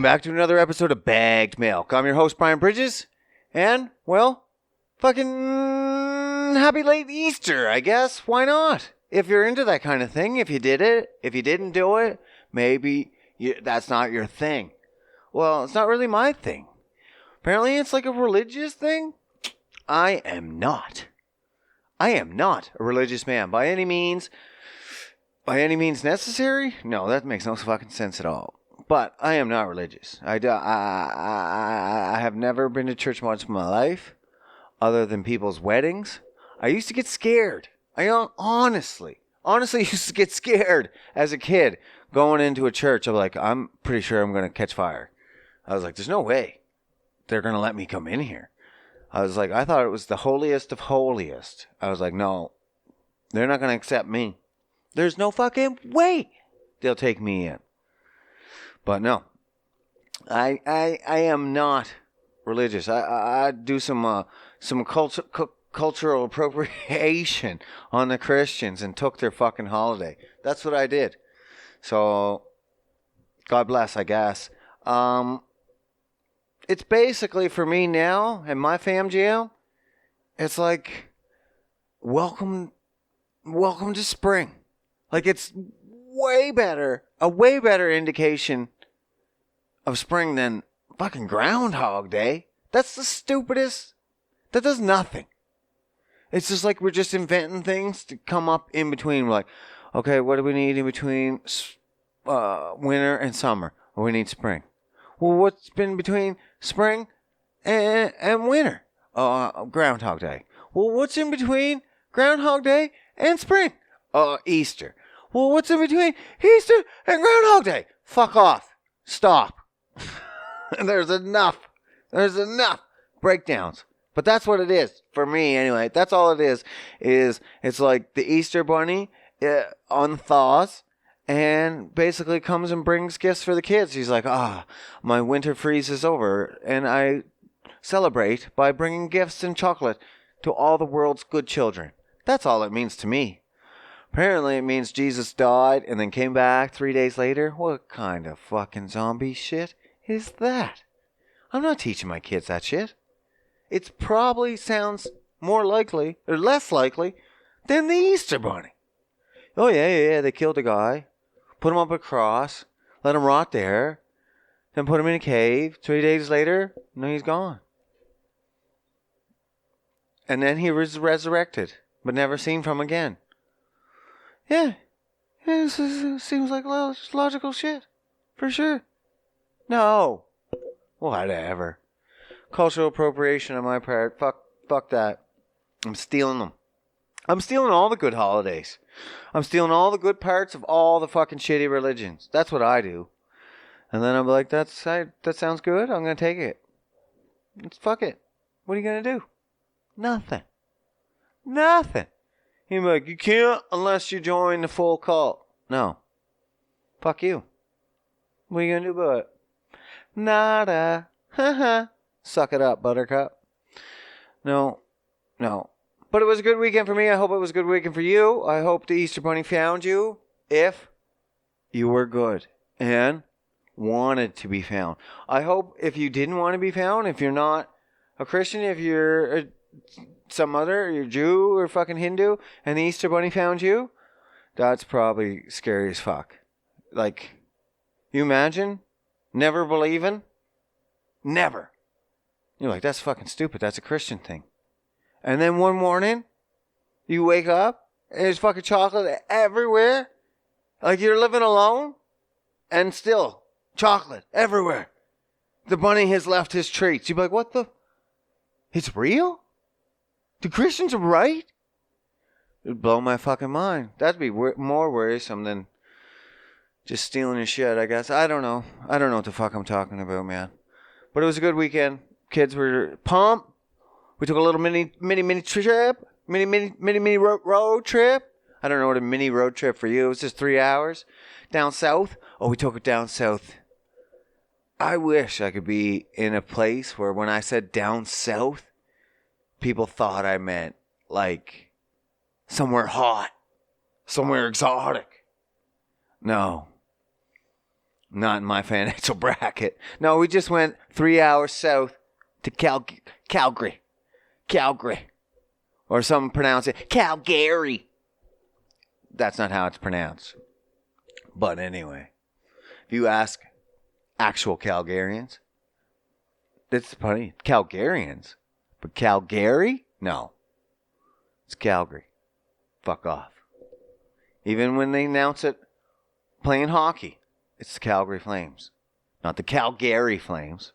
back to another episode of Bagged Milk. I'm your host, Brian Bridges, and, well, fucking happy late Easter, I guess. Why not? If you're into that kind of thing, if you did it, if you didn't do it, maybe that's not your thing. Well, it's not really my thing. Apparently, it's like a religious thing. I am not a religious man by any means. By any means necessary? No, that makes no fucking sense at all. But I am not religious. I have never been to church much in my life, other than people's weddings. I used to get scared. I honestly used to get scared as a kid going into a church. I'm like, I'm pretty sure I'm going to catch fire. I was like, there's no way they're going to let me come in here. I thought it was the holiest of holiest. I was like, no, they're not going to accept me. There's no fucking way they'll take me in. But no, I am not religious. I do some cultural appropriation on the Christians and took their fucking holiday. That's what I did. So, God bless, I guess. It's basically for me now and my fam jam. It's like welcome to spring. Like it's a way better indication of spring than fucking Groundhog Day. That's the stupidest. That does nothing. It's just like we're just inventing things to come up in between. We're like, okay, what do we need in between winter and summer? Well, we need spring. Well, what's been between spring and winter? Groundhog Day. Well, what's in between Groundhog Day and spring? Easter. Well, what's in between Easter and Groundhog Day? Fuck off. Stop. There's enough breakdowns. But that's what it is for me anyway. That's all it is it's like the Easter bunny unthaws and basically comes and brings gifts for the kids. He's like, my winter freeze is over, and I celebrate by bringing gifts and chocolate to all the world's good children. That's all it means to me. Apparently it means Jesus died and then came back 3 days later. What kind of fucking zombie shit is that? I'm not teaching my kids that shit. It probably sounds more likely or less likely than the Easter Bunny. Oh yeah, they killed a guy, put him up a cross, let him rot there, then put him in a cave. 3 days later, no, he's gone. And then he was resurrected, but never seen from again. Yeah, this seems like logical shit, for sure. No, whatever. Cultural appropriation on my part. Fuck that. I'm stealing them. I'm stealing all the good holidays. I'm stealing all the good parts of all the fucking shitty religions. That's what I do. And then I'm like, that sounds good. I'm gonna take it. Fuck it. What are you gonna do? Nothing. You're like, you can't unless you join the full cult. No. Fuck you. What are you gonna do about it? Nada. Haha. Suck it up, buttercup. No. But it was a good weekend for me. I hope it was a good weekend for you. I hope the Easter Bunny found you if you were good and wanted to be found. I hope if you didn't want to be found, if you're not a Christian, if you're you're Jew or fucking Hindu, and the Easter Bunny found you, that's probably scary as fuck. Like, you imagine never believing? Never. You're like, that's fucking stupid. That's a Christian thing. And then one morning, you wake up, and there's fucking chocolate everywhere. Like you're living alone, and still, chocolate everywhere. The bunny has left his treats. You'd be like, what the? It's real? The Christians are right? It'd blow my fucking mind. That'd be more worrisome than just stealing your shit, I guess. I don't know what the fuck I'm talking about, man. But it was a good weekend. Kids were pumped. We took a little mini trip. Mini road trip. I don't know what a mini road trip for you. It was just 3 hours. Down south. Oh, we took it down south. I wish I could be in a place where when I said down south, people thought I meant like somewhere hot, somewhere exotic. No. Not in my financial bracket. No, we just went 3 hours south to Calgary. Calgary. Or some pronounce it Calgary. That's not how it's pronounced. But anyway, if you ask actual Calgarians, that's funny. Calgarians. But Calgary? No. It's Calgary. Fuck off. Even when they announce it playing hockey, it's the Calgary Flames. Not the Calgary Flames.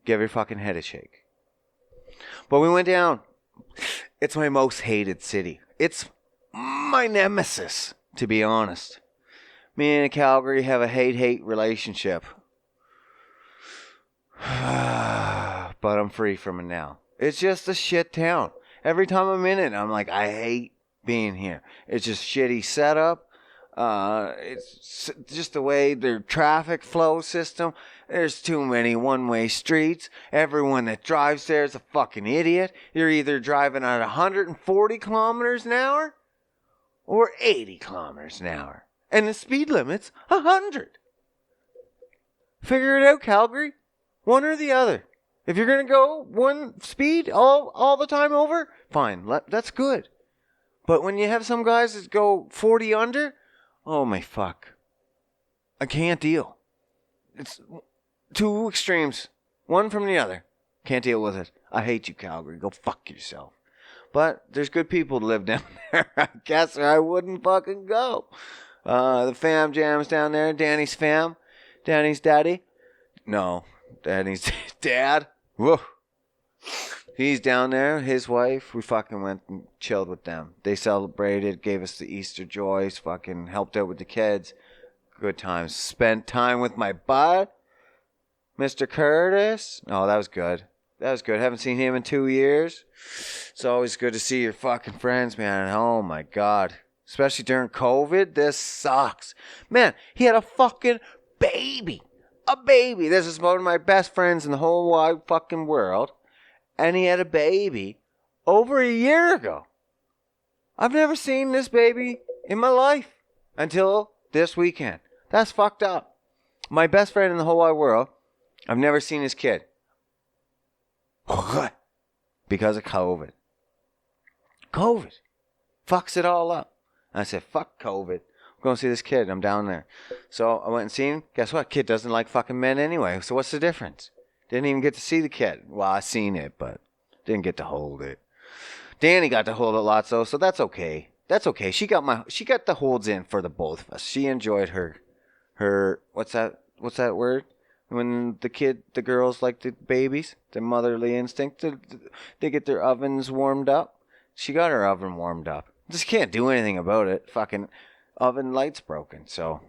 Give your fucking head a shake. But we went down. It's my most hated city. It's my nemesis, to be honest. Me and Calgary have a hate-hate relationship. But I'm free from it now. It's just a shit town. Every time I'm in it, I'm like, I hate being here. It's just shitty setup. It's just the way their traffic flow system. There's too many one-way streets. Everyone that drives there is a fucking idiot. You're either driving at 140 kilometers an hour or 80 kilometers an hour. And the speed limit's 100. Figure it out, Calgary. One or the other. If you're going to go one speed all the time over, fine. That's good. But when you have some guys that go 40 under, oh my fuck. I can't deal. It's two extremes. One from the other. Can't deal with it. I hate you, Calgary. Go fuck yourself. But there's good people to live down there, I guess, or I wouldn't fucking go. The fam jams down there. Danny's fam. Danny's daddy. No. Danny's dad. Whoa. He's down there. His wife. We fucking went and chilled with them. They celebrated. Gave us the Easter joys. Fucking helped out with the kids. Good times. Spent time with my bud. Mr. Curtis. Oh, that was good. That was good. Haven't seen him in 2 years. It's always good to see your fucking friends, man. Oh, my God. Especially during COVID. This sucks. Man, he had a fucking baby. A baby. This is one of my best friends in the whole wide fucking world. And he had a baby over a year ago. I've never seen this baby in my life until this weekend. That's fucked up. My best friend in the whole wide world, I've never seen his kid. Because of COVID. COVID. Fucks it all up. And I said, fuck COVID. I'm going to see this kid. I'm down there. So I went and seen him. Guess what? Kid doesn't like fucking men anyway. So what's the difference? Didn't even get to see the kid. Well, I seen it, but didn't get to hold it. Danny got to hold it lots though, so that's okay. That's okay. She got the holds in for the both of us. She enjoyed her what's that word? When the girls like the babies, the motherly instinct, they get their ovens warmed up. She got her oven warmed up. Just can't do anything about it. Fucking oven light's broken, so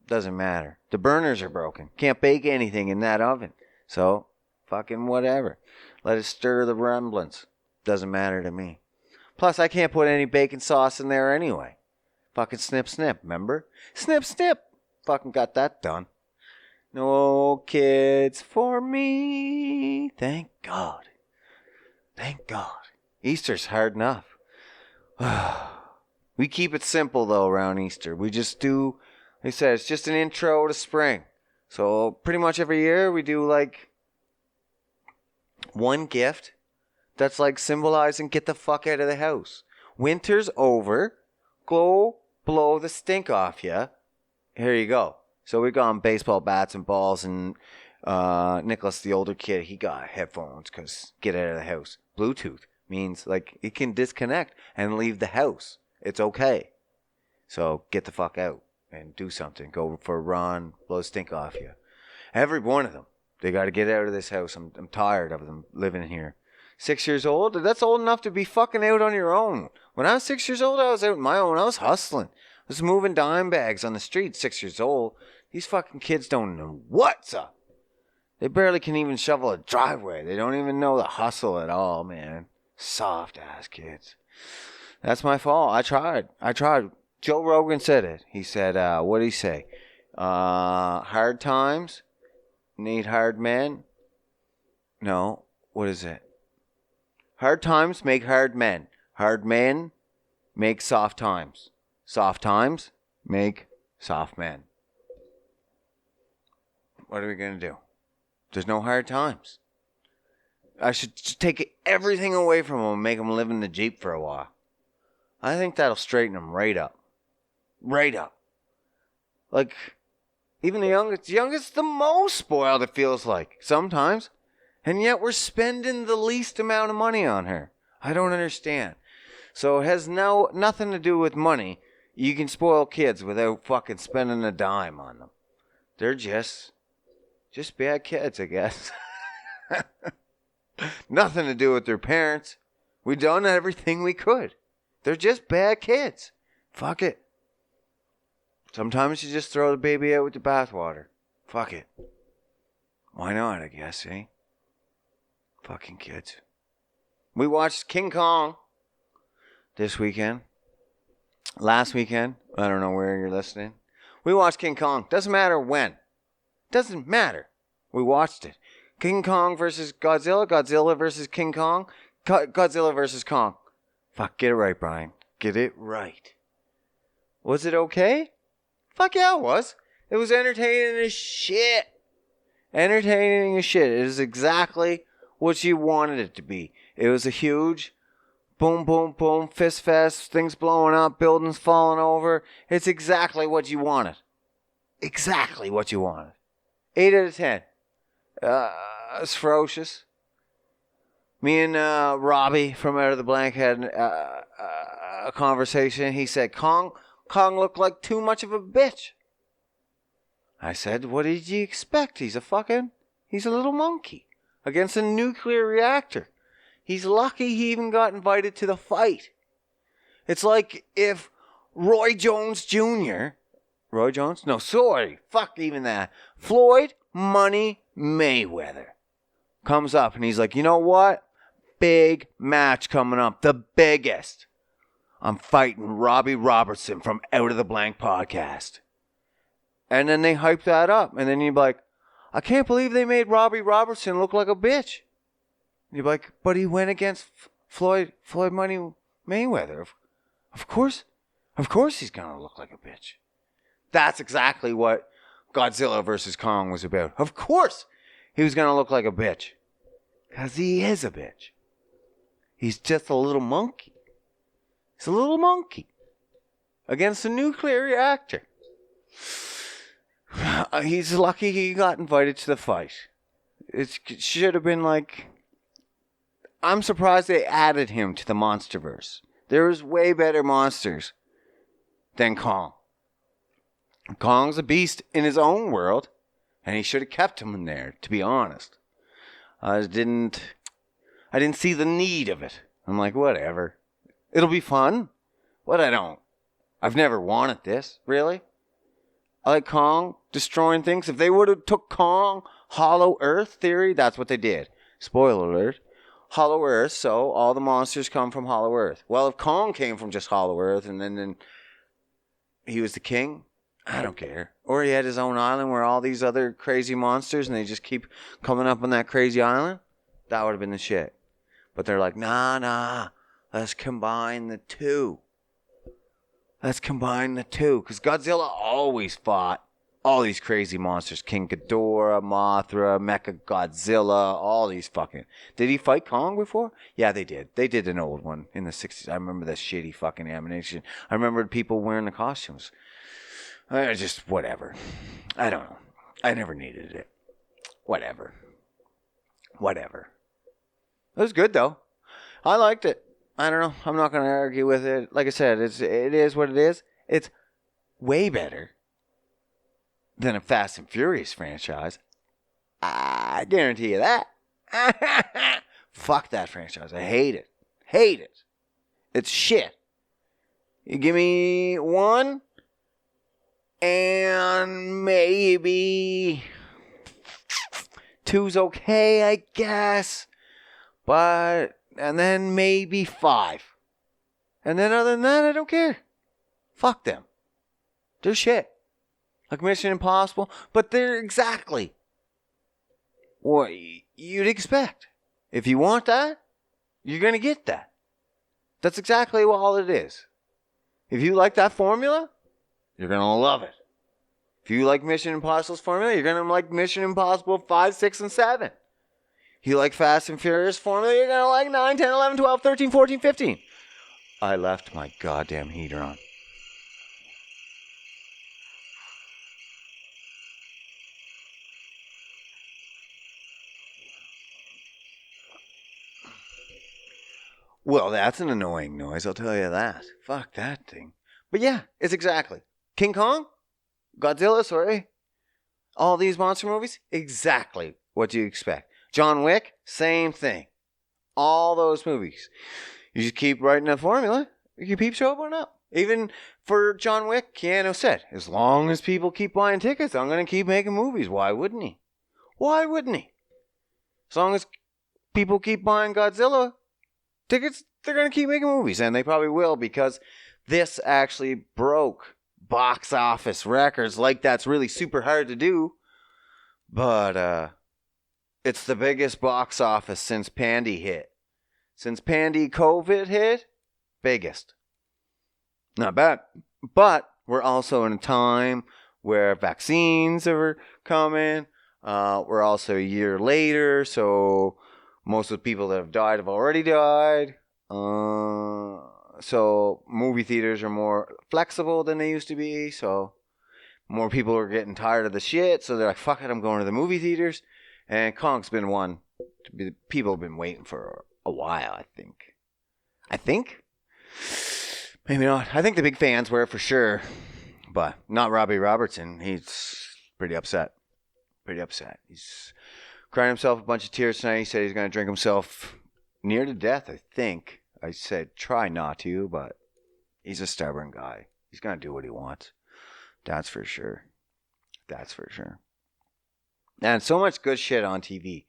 doesn't matter. The burners are broken. Can't bake anything in that oven. So, fucking whatever. Let it stir the remblance. Doesn't matter to me. Plus, I can't put any bacon sauce in there anyway. Fucking snip, snip, remember? Snip, snip. Fucking got that done. No kids for me. Thank God. Thank God. Easter's hard enough. We keep it simple, though, around Easter. We just do, like I said, it's just an intro to spring. So pretty much every year we do like one gift that's like symbolizing get the fuck out of the house. Winter's over. Go blow the stink off ya. Here you go. So we got baseball bats and balls, and Nicholas, the older kid, he got headphones because get out of the house. Bluetooth means like it can disconnect and leave the house. It's okay. So get the fuck out. And do something. Go for a run. Blow stink off you. Every one of them. They got to get out of this house. I'm tired of them living here. 6 years old? That's old enough to be fucking out on your own. When I was 6 years old, I was out on my own. I was hustling. I was moving dime bags on the street 6 years old. These fucking kids don't know what's up. They barely can even shovel a driveway. They don't even know the hustle at all, man. Soft ass kids. That's my fault. I tried. Joe Rogan said it. He said, what did he say? Hard times need hard men. No, what is it? Hard times make hard men. Hard men make soft times. Soft times make soft men. what are we going to do? There's no hard times. I should just take everything away from them and make them live in the Jeep for a while. I think that'll straighten them right up. Right up. Like, even the youngest the most spoiled, it feels like, sometimes. And yet we're spending the least amount of money on her. I don't understand. So it has nothing to do with money. You can spoil kids without fucking spending a dime on them. They're just bad kids, I guess. Nothing to do with their parents. We've done everything we could. They're just bad kids. Fuck it. Sometimes you just throw the baby out with the bathwater. Fuck it. Why not, I guess, eh? Fucking kids. We watched King Kong this weekend. Last weekend. I don't know where you're listening. We watched King Kong. Doesn't matter when. Doesn't matter. We watched it. King Kong versus Godzilla. Godzilla versus King Kong. Godzilla versus Kong. Fuck, get it right, Brian. Get it right. Was it okay? Fuck yeah, it was. It was entertaining as shit. Entertaining as shit. It is exactly what you wanted it to be. It was a huge boom, boom, boom, fist fest, things blowing up, buildings falling over. It's exactly what you wanted. Exactly what you wanted. 8 out of 10. It's ferocious. Me and Robbie from Out of the Blank had a conversation. He said, Kong looked like too much of a bitch. I said, what did you expect? He's a little monkey against a nuclear reactor. He's lucky he even got invited to the fight. It's like if Roy Jones Jr. Roy Jones? No, sorry. Fuck even that. Floyd Money Mayweather comes up and he's like, you know what? Big match coming up. The biggest. I'm fighting Robbie Robertson from Out of the Blank podcast. And then they hype that up. And then you're like, I can't believe they made Robbie Robertson look like a bitch. And you're like, but he went against Floyd Money Mayweather. Of course he's going to look like a bitch. That's exactly what Godzilla vs. Kong was about. Of course he was going to look like a bitch. Because he is a bitch. He's just a little monkey. He's a little monkey. Against a nuclear reactor. He's lucky he got invited to the fight. It should have been like... I'm surprised they added him to the Monsterverse. There's way better monsters than Kong. Kong's a beast in his own world, and he should have kept him in there, to be honest. I didn't see the need of it. I'm like, whatever. It'll be fun. But I've never wanted this, really. I like Kong destroying things. If they would have took Kong, Hollow Earth theory, that's what they did. Spoiler alert. Hollow Earth, so all the monsters come from Hollow Earth. Well, if Kong came from just Hollow Earth and then he was the king, I don't care. Or he had his own island where all these other crazy monsters and they just keep coming up on that crazy island, that would have been the shit. But they're like, nah, let's combine the two. Because Godzilla always fought all these crazy monsters. King Ghidorah, Mothra, Mechagodzilla, all these fucking... Did he fight Kong before? Yeah, they did. They did an old one in the 60s. I remember that shitty fucking animation. I remember people wearing the costumes. Just whatever. I don't know. I never needed it. Whatever. It was good, though. I liked it. I don't know. I'm not going to argue with it. Like I said, it is what it is. It's way better than a Fast and Furious franchise. I guarantee you that. Fuck that franchise. I hate it. It's shit. You give me one, and maybe two's okay, I guess. And then maybe 5. And then other than that, I don't care. Fuck them. They're shit. Like Mission Impossible. But they're exactly what you'd expect. If you want that, you're going to get that. That's exactly all it is. If you like that formula, you're going to love it. If you like Mission Impossible's formula, you're going to like Mission Impossible 5, 6, and 7. If you like Fast and Furious formula, you're going to like 9, 10, 11, 12, 13, 14, 15. I left my goddamn heater on. Well, that's an annoying noise, I'll tell you that. Fuck that thing. But yeah, it's exactly. King Kong? Godzilla, sorry. All these monster movies? Exactly what you expect. John Wick? Same thing. All those movies. You just keep writing that formula, you keep showing up. Even for John Wick, Keanu said, as long as people keep buying tickets, I'm going to keep making movies. Why wouldn't he? Why wouldn't he? As long as people keep buying Godzilla tickets, they're going to keep making movies. And they probably will, because this actually broke box office records. Like, that's really super hard to do. But it's the biggest box office since Pandy hit. Since Pandy COVID hit, biggest. Not bad. But we're also in a time where vaccines are coming. We're also a year later, so most of the people that have died have already died. So movie theaters are more flexible than they used to be. So more people are getting tired of the shit. So they're like, fuck it, I'm going to the movie theaters. And Kong's been one. People have been waiting for a while, I think. Maybe not. I think the big fans were for sure. But not Robbie Robertson. He's pretty upset. He's crying himself a bunch of tears tonight. He said he's going to drink himself near to death, I think. I said try not to, but he's a stubborn guy. He's going to do what he wants. That's for sure. And so much good shit on TV.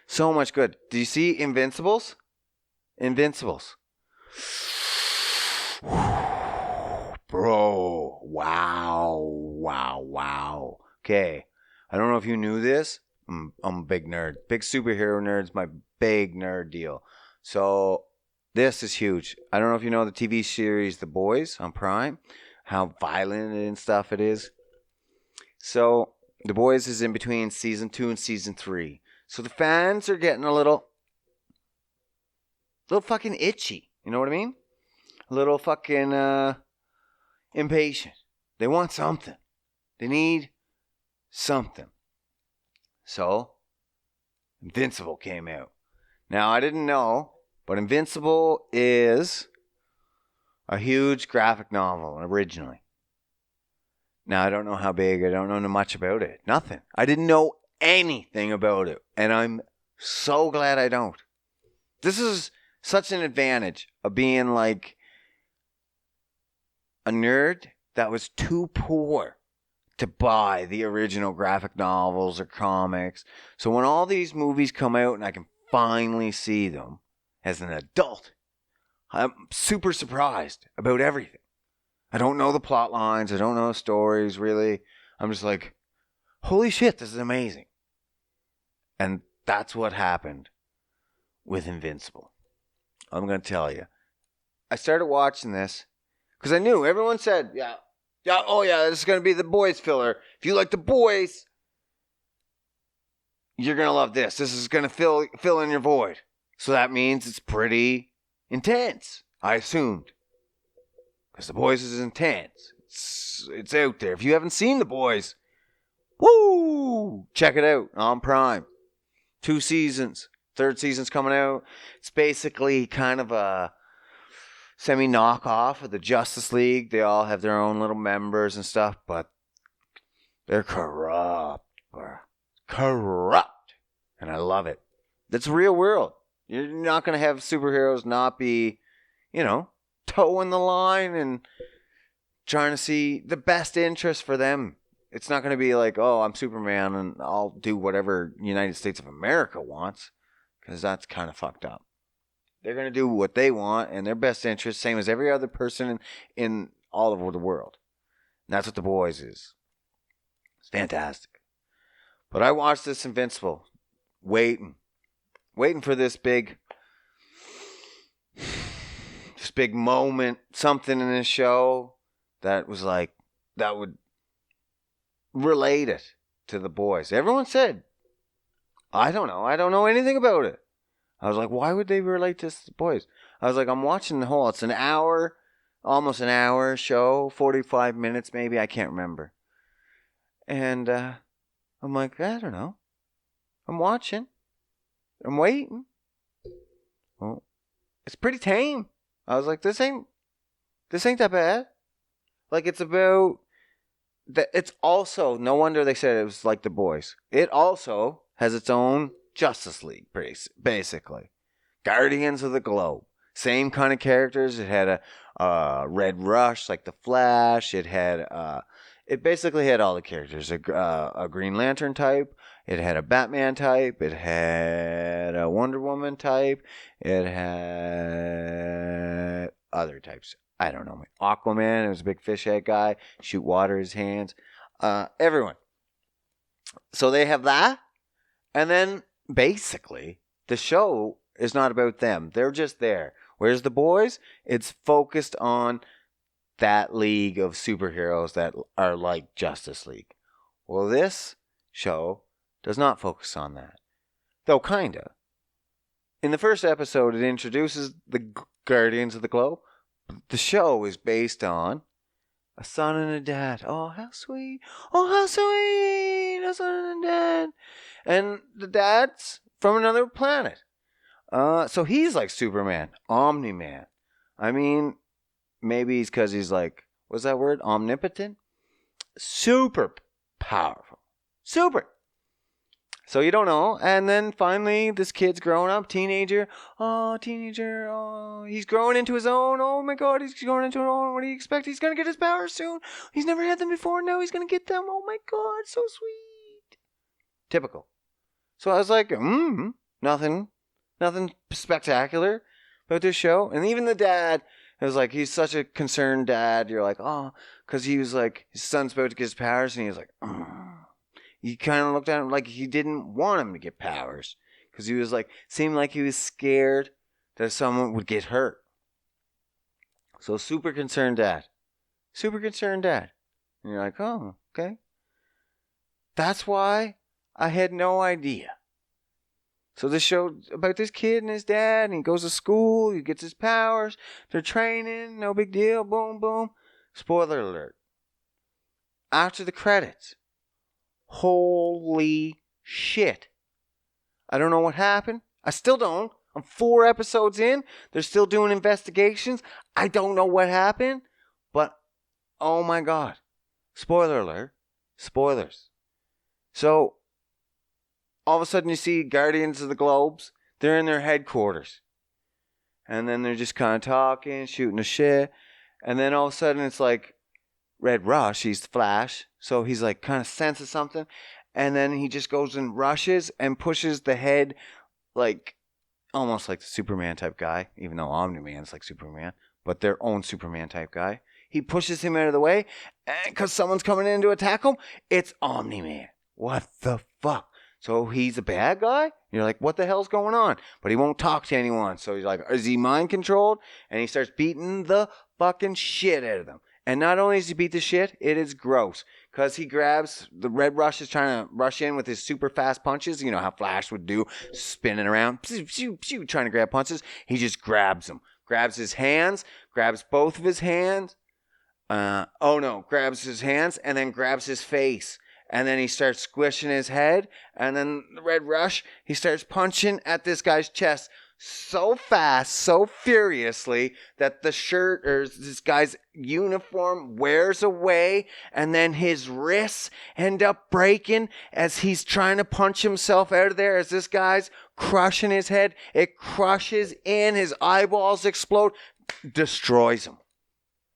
So much good. Do you see Invincibles? Bro. Wow. Okay. I don't know if you knew this. I'm a big nerd. Big superhero nerd's my big nerd deal. So this is huge. I don't know if you know the TV series The Boys on Prime. How violent and stuff it is. So The Boys is in between season 2 and season 3. So the fans are getting a little fucking itchy. You know what I mean? A little fucking impatient. They want something. They need something. So Invincible came out. Now, I didn't know, but Invincible is a huge graphic novel originally. Now, I don't know how big. I don't know much about it. Nothing. I didn't know anything about it. And I'm so glad I don't. This is such an advantage of being like a nerd that was too poor to buy the original graphic novels or comics. So when all these movies come out and I can finally see them as an adult, I'm super surprised about everything. I don't know the plot lines. I don't know the stories, really. I'm just like, holy shit, this is amazing. And that's what happened with Invincible. I'm going to tell you. I started watching this because I knew everyone said, this is going to be the Boys filler. If you like the Boys, you're going to love this. This is going to fill in your void. So that means it's pretty intense, I assumed. Because The Boys is intense. It's out there. If you haven't seen The Boys, woo! Check it out on Prime. 2 seasons. 3rd season's coming out. It's basically kind of a semi-knockoff of the Justice League. They all have their own little members and stuff, but they're corrupt. Corrupt. And I love it. That's real world. You're not going to have superheroes not be, toeing the line and trying to see the best interest for them. It's not going to be like, oh, I'm Superman and I'll do whatever United States of America wants, because that's kind of fucked up. They're going to do what they want and their best interest, same as every other person in all over the world. And that's what The Boys is. It's fantastic. But I watched this Invincible, waiting for this big moment, something in this show that was like, that would relate it to the boys. Everyone said, I don't know. I don't know anything about it. I was like, why would they relate this to the boys? I was like, I'm watching the whole, it's an hour, almost an hour show, 45 minutes maybe, I can't remember. And I'm like, I don't know. I'm watching. I'm waiting. Well, it's pretty tame. I was like, this ain't that bad. Like, it's about that. It's also, no wonder they said it was like the boys. It also has its own Justice League, basically. Guardians of the Globe. Same kind of characters. It had a Red Rush, like the Flash. It basically had all the characters. A Green Lantern type. It had a Batman type. It had a Wonder Woman type. It had other types. I don't know. Aquaman, it was a big fish head guy. Shoot water in his hands. Everyone. So they have that. And then, basically, the show is not about them. They're just there. Whereas the boys, it's focused on that league of superheroes that are like Justice League. Well, this show does not focus on that. Though, kinda. In the first episode, it introduces the Guardians of the Globe. The show is based on a son and a dad. Oh, how sweet. Oh, how sweet. A son and a dad. And the dad's from another planet. So he's like Superman. Omni-Man. I mean, maybe it's because he's like, what's that word? Omnipotent? Super powerful. Super. So you don't know. And then finally, this kid's growing up. Teenager. Oh, teenager. Oh, he's growing into his own. Oh my God, he's growing into his own. What do you expect? He's going to get his powers soon. He's never had them before. Now he's going to get them. Oh my God, so sweet. Typical. So I was like, nothing spectacular about this show. And even the dad, it was like, he's such a concerned dad. You're like, oh, because he was like, his son's about to get his powers. And he was like, He kind of looked at him like he didn't want him to get powers. Because he was like, seemed like he was scared that someone would get hurt. So super concerned dad. Super concerned dad. And you're like, oh, okay. That's why I had no idea. So this show about this kid and his dad, and he goes to school, he gets his powers, they're training, no big deal, boom, boom. Spoiler alert. After the credits, holy shit. I don't know what happened. I still don't. I'm 4 episodes in. They're still doing investigations. I don't know what happened, but oh my God. Spoiler alert. Spoilers. So, all of a sudden you see Guardians of the Globes. They're in their headquarters. And then they're just kind of talking, shooting the shit. And then all of a sudden it's like Red Rush, he's the Flash. So he's like kind of senses something. And then he just goes and rushes and pushes the head like almost like the Superman type guy. Even though Omni-Man's like Superman. But their own Superman type guy. He pushes him out of the way. And because someone's coming in to attack him, it's Omni-Man. What the fuck? So he's a bad guy? You're like, what the hell's going on? But he won't talk to anyone. So he's like, is he mind controlled? And he starts beating the fucking shit out of them. And not only does he beat the shit, it is gross. Because he grabs, the Red Rush is trying to rush in with his super fast punches. You know how Flash would do, spinning around, trying to grab punches. He just grabs them. Grabs his hands, grabs both of his hands. Grabs his hands and then grabs his face. And then he starts squishing his head. And then the Red Rush, he starts punching at this guy's chest so fast, so furiously that the shirt or this guy's uniform wears away. And then his wrists end up breaking as he's trying to punch himself out of there. As this guy's crushing his head, it crushes in, his eyeballs explode, destroys him.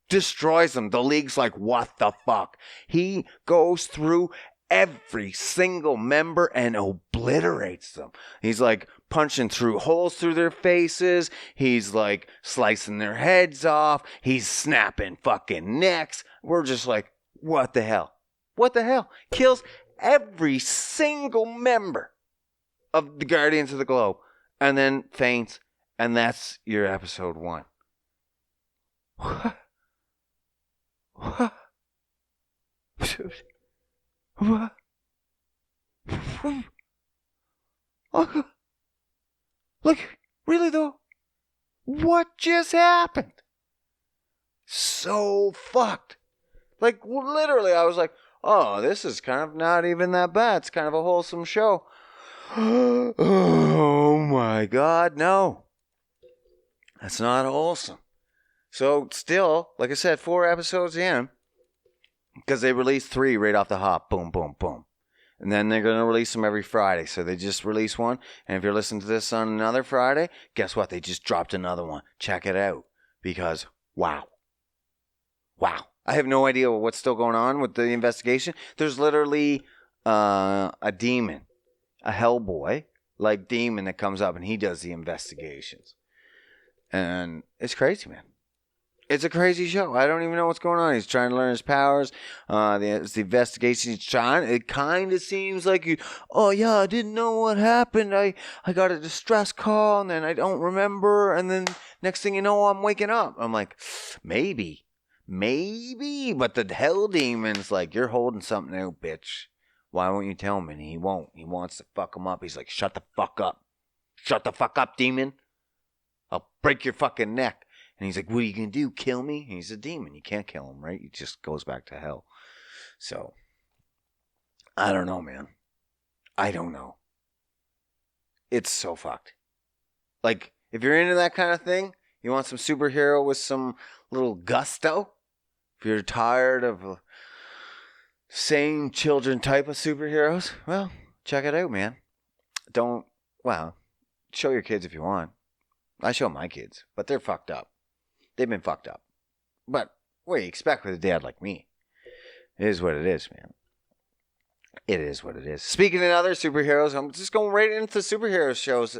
Destroys them. The league's like, what the fuck? He goes through every single member and obliterates them. He's like punching through holes through their faces. He's like slicing their heads off. He's snapping fucking necks. We're just like, what the hell? What the hell? Kills every single member of the Guardians of the Globe and then faints. And that's your episode 1. Like, really though? What just happened? So fucked. Like, literally, I was like, oh, this is kind of not even that bad. It's kind of a wholesome show. Oh my God, no. That's not wholesome. So, still, like I said, 4 episodes in, because they released 3 right off the hop. Boom, boom, boom. And then they're going to release them every Friday. So they just released one. And if you're listening to this on another Friday, guess what? They just dropped another one. Check it out. Because, wow. Wow. I have no idea what's still going on with the investigation. There's literally a demon, a Hellboy, like demon that comes up and he does the investigations. And it's crazy, man. It's a crazy show. I don't even know what's going on. He's trying to learn his powers. The investigation he's trying. It kind of seems like, oh yeah, I didn't know what happened. I got a distress call and then I don't remember. And then next thing you know, I'm waking up. I'm like, maybe. But the hell demon's like, you're holding something out, bitch. Why won't you tell me? And he won't. He wants to fuck him up. He's like, shut the fuck up. Shut the fuck up, demon. I'll break your fucking neck. And he's like, what are you going to do? Kill me? And he's a demon. You can't kill him, right? He just goes back to hell. So, I don't know, man. I don't know. It's so fucked. Like, if you're into that kind of thing, you want some superhero with some little gusto? If you're tired of same children type of superheroes, well, check it out, man. Show your kids if you want. I show my kids, but they're fucked up. They've been fucked up. But what do you expect with a dad like me? It is what it is, man. It is what it is. Speaking of other superheroes, I'm just going right into superhero shows.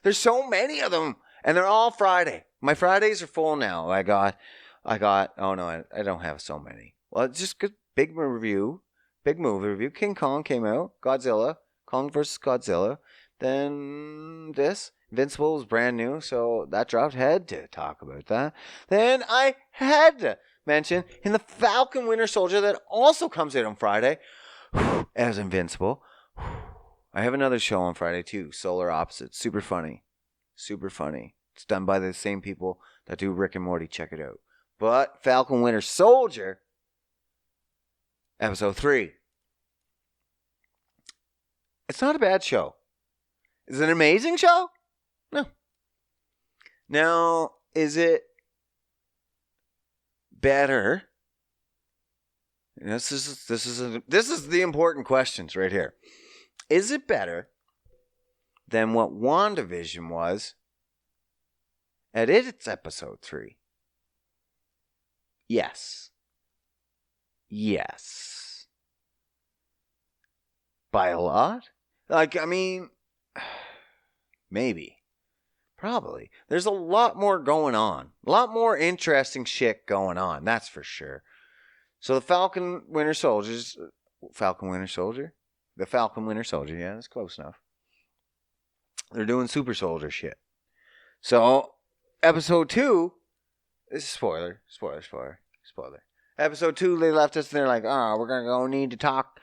There's so many of them, and they're all Friday. My Fridays are full now. I got. Oh no, I don't have so many. Well, it's just good. Big movie review. King Kong came out. Godzilla. Kong vs. Godzilla. Then this. Invincible was brand new, so that dropped. Had to talk about that. Then I had to mention in the Falcon Winter Soldier that also comes out on Friday as Invincible. I have another show on Friday too, Solar Opposites. Super funny. It's done by the same people that do Rick and Morty. Check it out. But Falcon Winter Soldier, episode 3. It's not a bad show. Is it an amazing show? No. Now, is it better? This is the important questions right here. Is it better than what WandaVision was at its episode 3? Yes. By a lot? Maybe. Probably. There's a lot more going on. A lot more interesting shit going on. That's for sure. So the Falcon Winter Soldier. Yeah, that's close enough. They're doing super soldier shit. So, episode 2. This is spoiler. Episode 2, they left us and they're like, we're going to go need to talk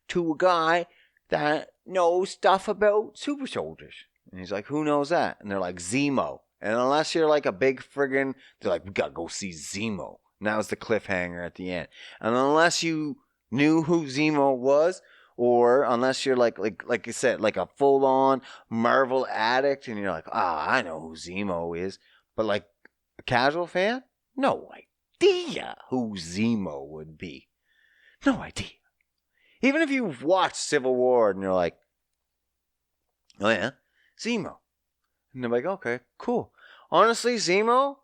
to a guy that knows stuff about super soldiers. And he's like, who knows that? And they're like, Zemo. And unless you're like a big friggin', they're like, we gotta go see Zemo. And that was the cliffhanger at the end. And unless you knew who Zemo was, or unless you're like I said, like a full-on Marvel addict, and you're like, I know who Zemo is. But like a casual fan, no idea who Zemo would be. No idea. Even if you've watched Civil War and you're like, oh yeah, Zemo. And they're like, okay, cool. Honestly, Zemo,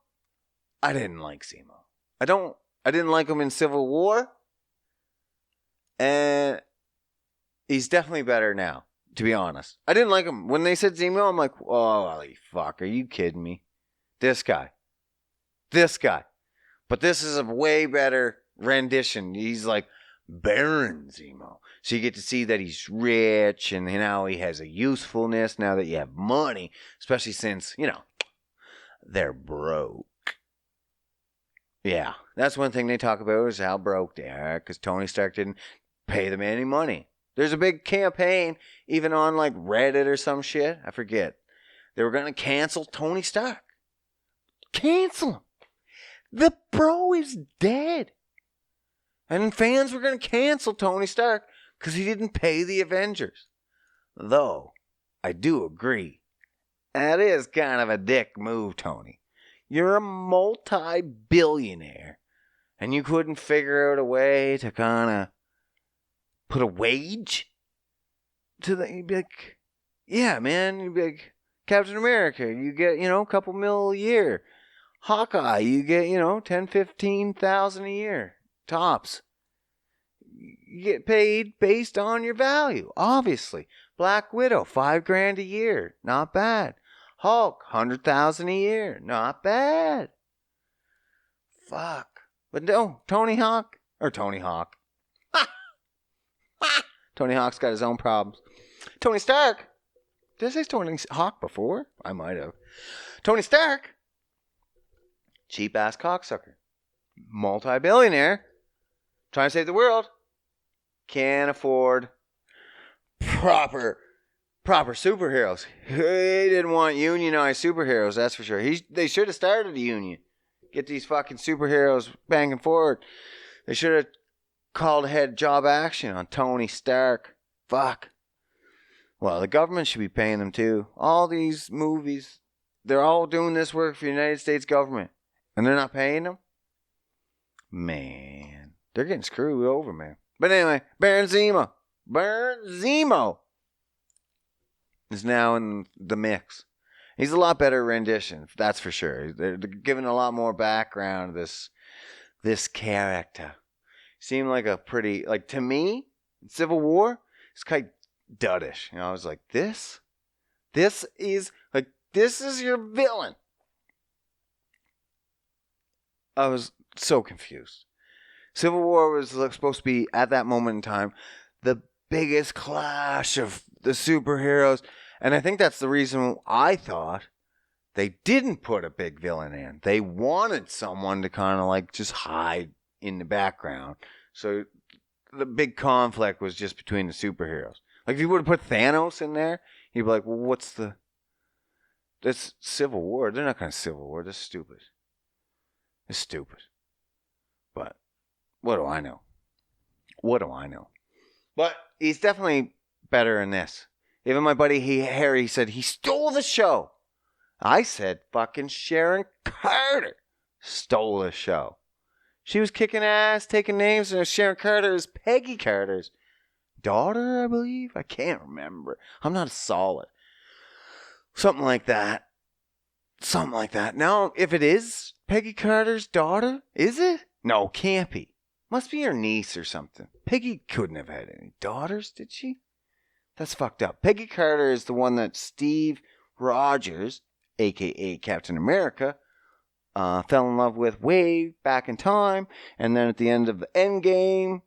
I didn't like Zemo. I didn't like him in Civil War. And he's definitely better now, to be honest. I didn't like him. When they said Zemo, I'm like, holy fuck, are you kidding me? This guy. But this is a way better rendition. He's like Baron Zemo. So you get to see that he's rich and now he has a usefulness now that you have money, especially since, they're broke. Yeah, that's one thing they talk about is how broke they are because Tony Stark didn't pay them any money. There's a big campaign, even on like Reddit or some shit. I forget. They were going to cancel Tony Stark. Cancel him. The bro is dead. And fans were going to cancel Tony Stark because he didn't pay the Avengers. Though, I do agree. That is kind of a dick move, Tony. You're a multi-billionaire. And you couldn't figure out a way to kind of put a wage to the... You'd be like, yeah, man. You'd be like, Captain America, you get, a couple mil a year. Hawkeye, you get, 10, 15,000 a year. Tops. You get paid based on your value, obviously. Black Widow, $5,000 a year. Not bad. Hulk, $100,000 a year. Not bad. Fuck. But no, Tony Hawk. Tony Hawk's got his own problems. Tony Stark. Did I say Tony Hawk before? I might have. Tony Stark. Cheap ass cocksucker. Multi-billionaire. Trying to save the world. Can't afford proper superheroes. He didn't want unionized superheroes, that's for sure. They should have started a union. Get these fucking superheroes banging forward. They should have called ahead job action on Tony Stark. Fuck. Well, the government should be paying them too. All these movies, they're all doing this work for the United States government. And they're not paying them? Man, they're getting screwed over, man. But anyway, Baron Zemo is now in the mix. He's a lot better rendition, that's for sure. They're giving a lot more background to this character. Seemed like a pretty, like, to me, in Civil War, it's kind of duddish. I was like, this is your villain. I was so confused. Civil War was supposed to be, at that moment in time, the biggest clash of the superheroes. And I think that's the reason I thought they didn't put a big villain in. They wanted someone to kind of like just hide in the background. So the big conflict was just between the superheroes. Like if you would have put Thanos in there, you'd be like, well, that's Civil War. They're not going to Civil War. They're stupid. It's stupid. But what do I know? But he's definitely better in this. Even my buddy Harry said he stole the show. I said fucking Sharon Carter stole the show. She was kicking ass, taking names, and Sharon Carter is Peggy Carter's daughter, I believe. I can't remember. I'm not solid. Something like that. Now, if it is Peggy Carter's daughter, is it? No, can't be. Must be her niece or something. Peggy couldn't have had any daughters, did she? That's fucked up. Peggy Carter is the one that Steve Rogers, a.k.a. Captain America, fell in love with way back in time. And then at the end of the Endgame,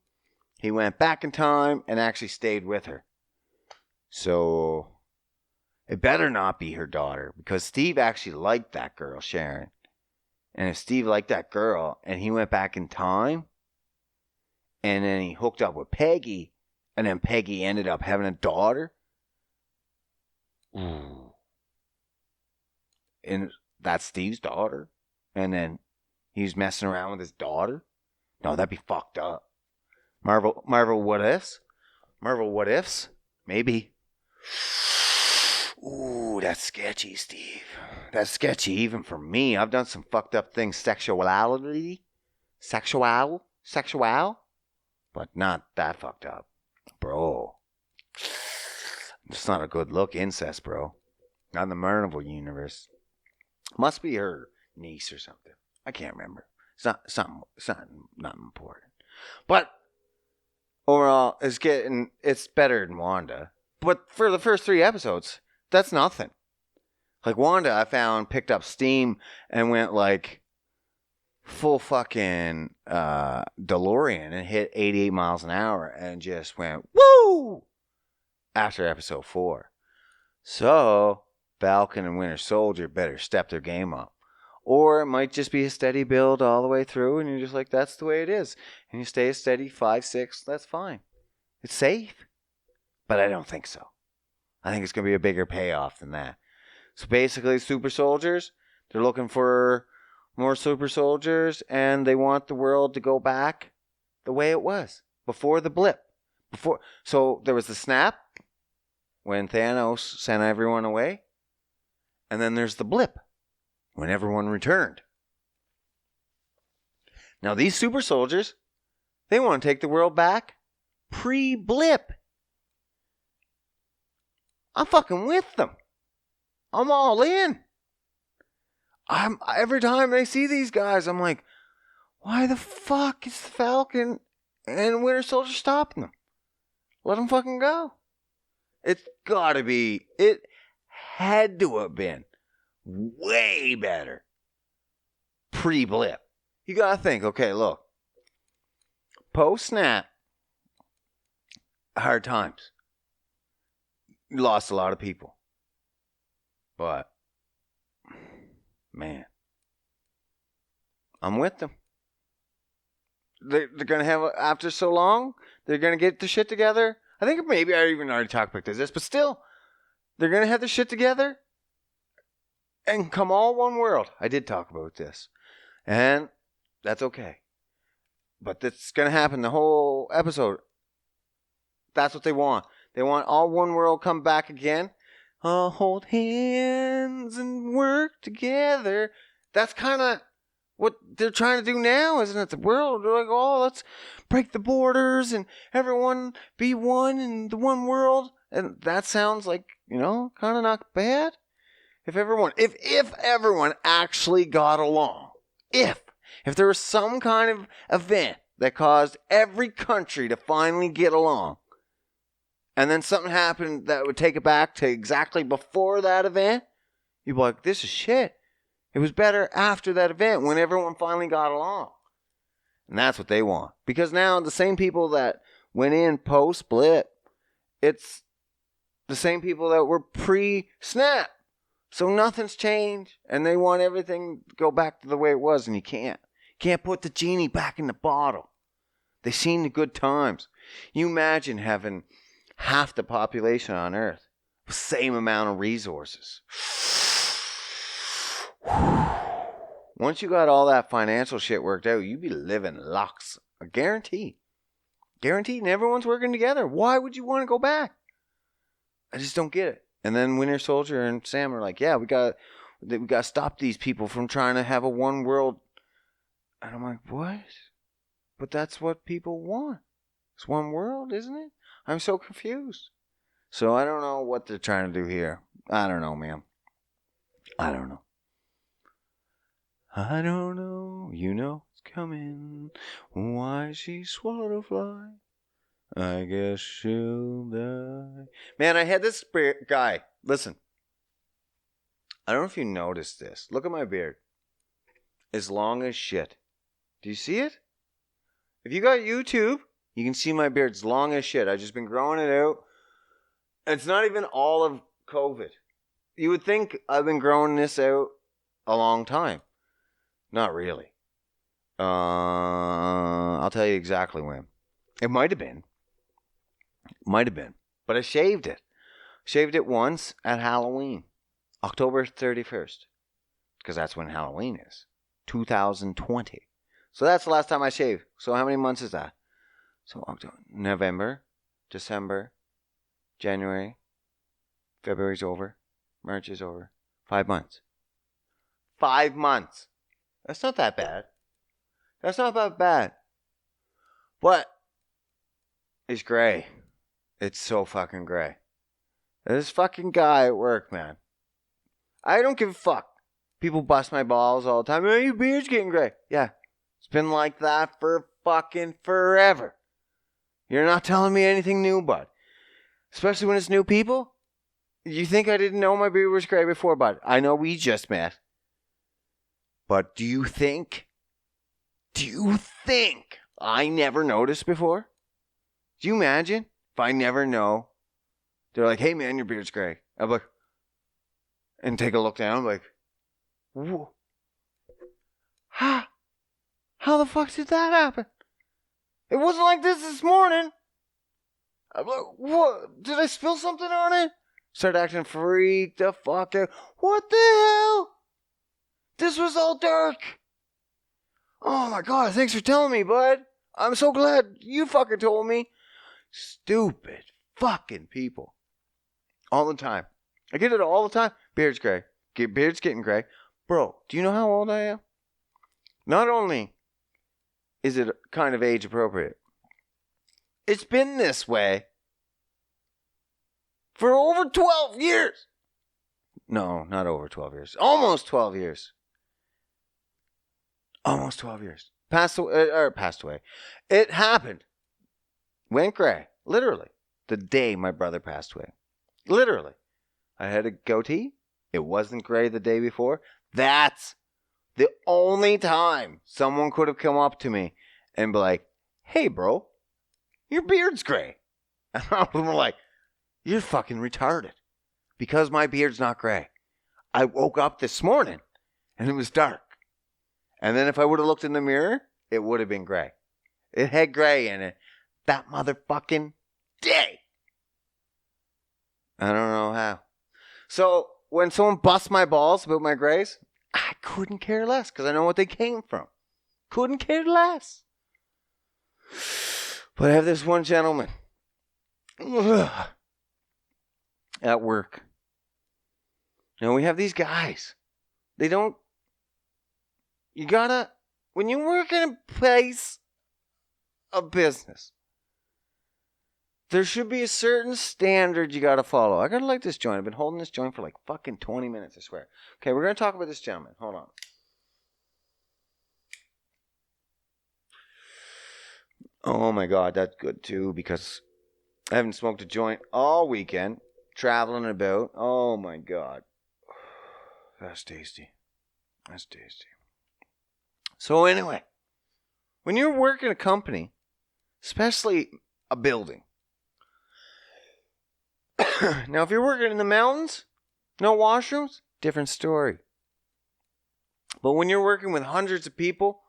he went back in time and actually stayed with her. So it better not be her daughter because Steve actually liked that girl, Sharon. And if Steve liked that girl and he went back in time and then he hooked up with Peggy and then Peggy ended up having a daughter. Ooh. And that's Steve's daughter. And then he was messing around with his daughter. No, that'd be fucked up. Marvel what ifs? Marvel what ifs? Maybe. Ooh, that's sketchy, Steve. That's sketchy even for me. I've done some fucked up things. Sexual. But not that fucked up. Bro. It's not a good look. Incest, bro. Not in the Marvel universe. Must be her niece or something. I can't remember. It's not important. But overall, it's better than Wanda. But for the first 3 episodes, that's nothing. Like Wanda, I found picked up steam and went like full fucking DeLorean and hit 88 miles an hour and just went woo after episode 4. So Falcon and Winter Soldier better step their game up. Or it might just be a steady build all the way through and you're just like, that's the way it is. And you stay a steady 5, 6, that's fine. It's safe. But I don't think so. I think it's going to be a bigger payoff than that. So basically, super soldiers, they're looking for more super soldiers, and they want the world to go back the way it was before the blip. So there was the snap when Thanos sent everyone away, and then there's the blip when everyone returned. Now these super soldiers, they want to take the world back pre-blip. I'm fucking with them. I'm all in. Every time I see these guys, I'm like, why the fuck is the Falcon and Winter Soldier stopping them? Let them fucking go. It's gotta be. It had to have been way better pre-blip. You gotta think, okay, look. Post-snap, hard times. You lost a lot of people. But, man, I'm with them. They're going to have, after so long, they're going to get the shit together. I think maybe I even already talked about this, but still, they're going to have the shit together and come all one world. I did talk about this. And that's okay. But that's going to happen the whole episode. That's what they want. They want all one world come back again. Hold hands and work together. That's kind of what they're trying to do now, isn't it? The world, they're like, oh, let's break the borders and everyone be one in the one world. And that sounds like, kind of not bad. If everyone actually got along, if there was some kind of event that caused every country to finally get along, and then something happened that would take it back to exactly before that event, you'd be like, this is shit. It was better after that event when everyone finally got along. And that's what they want. Because now the same people that went in post-blip, it's the same people that were pre-snap. So nothing's changed. And they want everything to go back to the way it was. And you can't. You can't put the genie back in the bottle. They've seen the good times. You imagine having half the population on Earth, the same amount of resources. Once you got all that financial shit worked out, you'd be living lux. A guarantee. Guaranteed, and everyone's working together. Why would you want to go back? I just don't get it. And then Winter Soldier and Sam are like, yeah, we got to stop these people from trying to have a one world. And I'm like, what? But that's what people want. It's one world, isn't it? I'm so confused. So I don't know what they're trying to do here. I don't know, man. I don't know. I don't know. You know it's coming. Why she swallowed a fly? I guess she'll die. Man, I had this guy. Listen. I don't know if you noticed this. Look at my beard. As long as shit. Do you see it? If you got YouTube, you can see my beard's long as shit. I've just been growing it out. It's not even all of COVID. You would think I've been growing this out a long time. Not really. I'll tell you exactly when. It might have been. But I shaved it. Shaved it once at Halloween. October 31st. Because that's when Halloween is. 2020. So that's the last time I shaved. So how many months is that? So October, November, December, January, February's over, March is over. 5 months. 5 months. That's not that bad. That's not that bad. But it's gray. It's so fucking gray. This fucking guy at work, man. I don't give a fuck. People bust my balls all the time. Oh, your beard's getting gray. Yeah. It's been like that for fucking forever. You're not telling me anything new, bud. Especially when it's new people. You think I didn't know my beard was gray before, bud? I know we just met. But do you think I never noticed before? Do you imagine if I never know? They're like, hey man, your beard's gray. I'm like, and take a look down. I'm like, whoa. How the fuck did that happen? It wasn't like this morning. I'm like, what? Did I spill something on it? Start acting freaked the fuck out. What the hell? This was all dark. Oh my god, thanks for telling me, bud. I'm so glad you fucking told me. Stupid fucking people. All the time. I get it all the time. Beard's gray. Beard's getting gray. Bro, do you know how old I am? Not only is it kind of age appropriate, it's been this way for over 12 years. No, not over 12 years. Almost 12 years. Almost 12 years. Passed away. It happened. Went gray. Literally. The day my brother passed away. Literally. I had a goatee. It wasn't gray the day before. That's the only time someone could have come up to me and be like, hey, bro, your beard's gray. And I was like, you're fucking retarded. Because my beard's not gray. I woke up this morning and it was dark. And then if I would have looked in the mirror, it would have been gray. It had gray in it. That motherfucking day. I don't know how. So when someone busts my balls about my grays, I couldn't care less because I know what they came from. Couldn't care less. But I have this one gentleman at work. You know, we have these guys. They don't. You gotta. When you work in a place of business, there should be a certain standard you gotta follow. I gotta like this joint. I've been holding this joint for like fucking 20 minutes, I swear. Okay, we're gonna talk about this gentleman. Hold on. Oh my god, that's good too, because I haven't smoked a joint all weekend. Traveling about. Oh my god. That's tasty. That's tasty. So anyway, when you're working a company, especially a building. Now, if you're working in the mountains, no washrooms, different story. But when you're working with hundreds of people,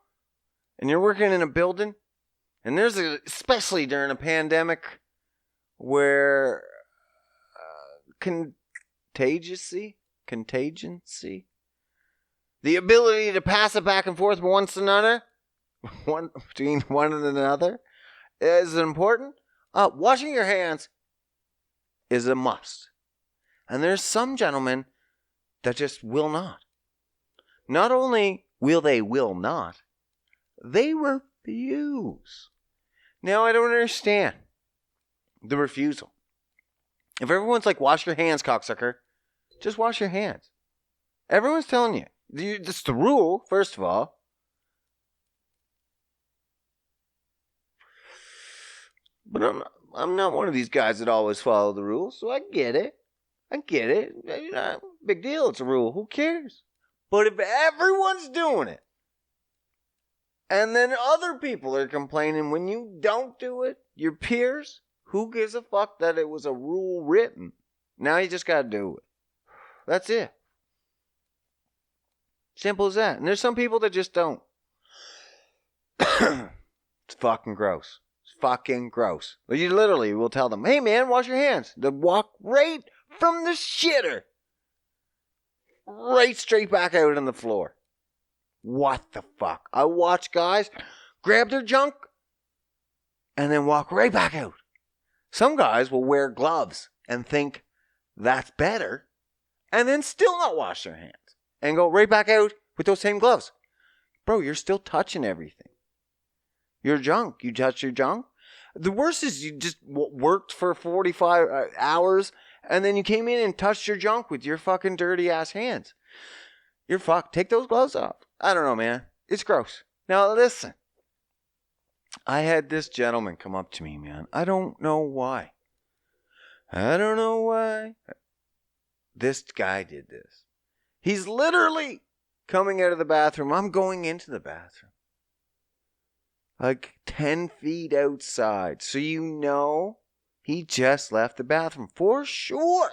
and you're working in a building, and especially during a pandemic, where contagion, the ability to pass it back and forth between one and another, is important. Washing your hands is a must. And there's some gentlemen that just will not. Not only will not, they refuse. Now, I don't understand the refusal. If everyone's like, wash your hands, cocksucker, just wash your hands. Everyone's telling you. That's the rule, first of all. But I'm not one of these guys that always follow the rules, so I get it. Big deal, it's a rule. Who cares? But if everyone's doing it, and then other people are complaining when you don't do it, your peers, who gives a fuck that it was a rule written? Now you just gotta do it. That's it. Simple as that. And there's some people that just don't. It's fucking gross. It's fucking gross. But you literally will tell them, hey man, wash your hands. They'll walk right from the shitter right straight back out on the floor. What the fuck? I watch guys grab their junk and then walk right back out. Some guys will wear gloves and think that's better and then still not wash their hands and go right back out with those same gloves. Bro, you're still touching everything. Your junk. You touch your junk. The worst is you just worked for 45 hours and then you came in and touched your junk with your fucking dirty ass hands. You're fucked. Take those gloves off. I don't know, man. It's gross. Now, listen. I had this gentleman come up to me, man. I don't know why. This guy did this. He's literally coming out of the bathroom. I'm going into the bathroom. Like 10 feet outside. So you know he just left the bathroom. For sure.